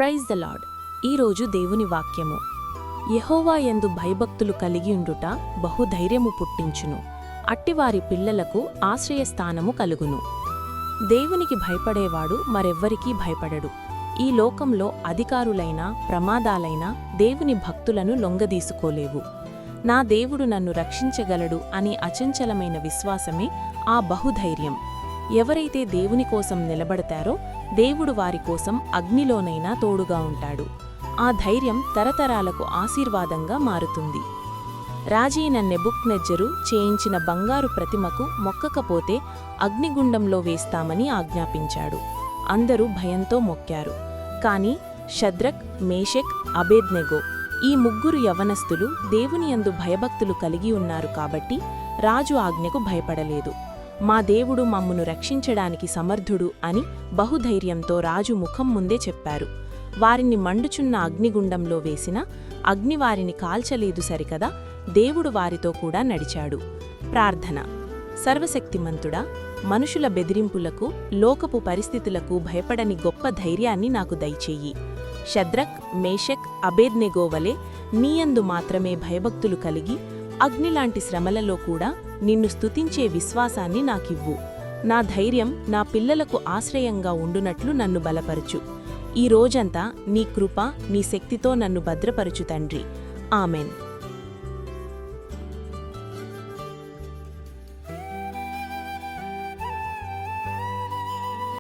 Praise the lord. ఈరోజు దేవుని వాక్యము. యెహోవా యందు భయభక్తులు కలిగియుండుట బహుధైర్యము పుట్టించును. అట్టివారి పిల్లలకు ఆశ్రయస్థానము కలుగును. దేవునికి భయపడేవాడు మరెవ్వరికీ భయపడడు. ఈ లోకంలో అధికారులైనా ప్రమాదాలైనా దేవుని భక్తులను లొంగదీసుకోలేవు. నా దేవుడు నన్ను రక్షించగలడు అని అచంచలమైన విశ్వాసమే ఆ బహుధైర్యం. ఎవరైతే దేవుని కోసం నిలబడతారో దేవుడు వారి కోసం అగ్నిలోనైనా తోడుగా ఉంటాడు. ఆ ధైర్యం తరతరాలకు ఆశీర్వాదంగా మారుతుంది. రాజైన నెబుకద్నెజరు చేయించిన బంగారు ప్రతిమకు మొక్కకపోతే అగ్నిగుండంలో వేస్తామని ఆజ్ఞాపించాడు. అందరూ భయంతో మొక్కారు. కాని షద్రక్, మేషక్, అబేద్నెగో ఈ ముగ్గురు యవనస్తులు దేవునియందు భయభక్తులు కలిగి ఉన్నారు కాబట్టి రాజు ఆజ్ఞకు భయపడలేదు. మా దేవుడు మమ్మును రక్షించడానికి సమర్థుడు అని బహుధైర్యంతో రాజు ముఖం ముందే చెప్పారు. వారిని మండుచున్న అగ్నిగుండంలో వేసిన అగ్ని వారిని కాల్చలేదు సరికదా, దేవుడు వారితో కూడా నడిచాడు. ప్రార్థన. సర్వశక్తిమంతుడా, మనుషుల బెదిరింపులకు, లోకపు పరిస్థితులకు భయపడని గొప్ప ధైర్యాన్ని నాకు దయచేయి. షద్రక్, మేషక్, అబేద్నెగో వలె నీయందు మాత్రమే భయభక్తులు కలిగి అగ్నిలాంటి శ్రమలలో కూడా నిన్ను స్తుతించే విశ్వాసాన్ని నాకివ్వు. నా ధైర్యం నా పిల్లలకు ఆశ్రయంగా ఉండునట్లు నన్ను బలపరచు. ఈ రోజంతా నీ కృప, నీ శక్తితో నన్ను భద్రపరచు తండ్రి. ఆమెన్.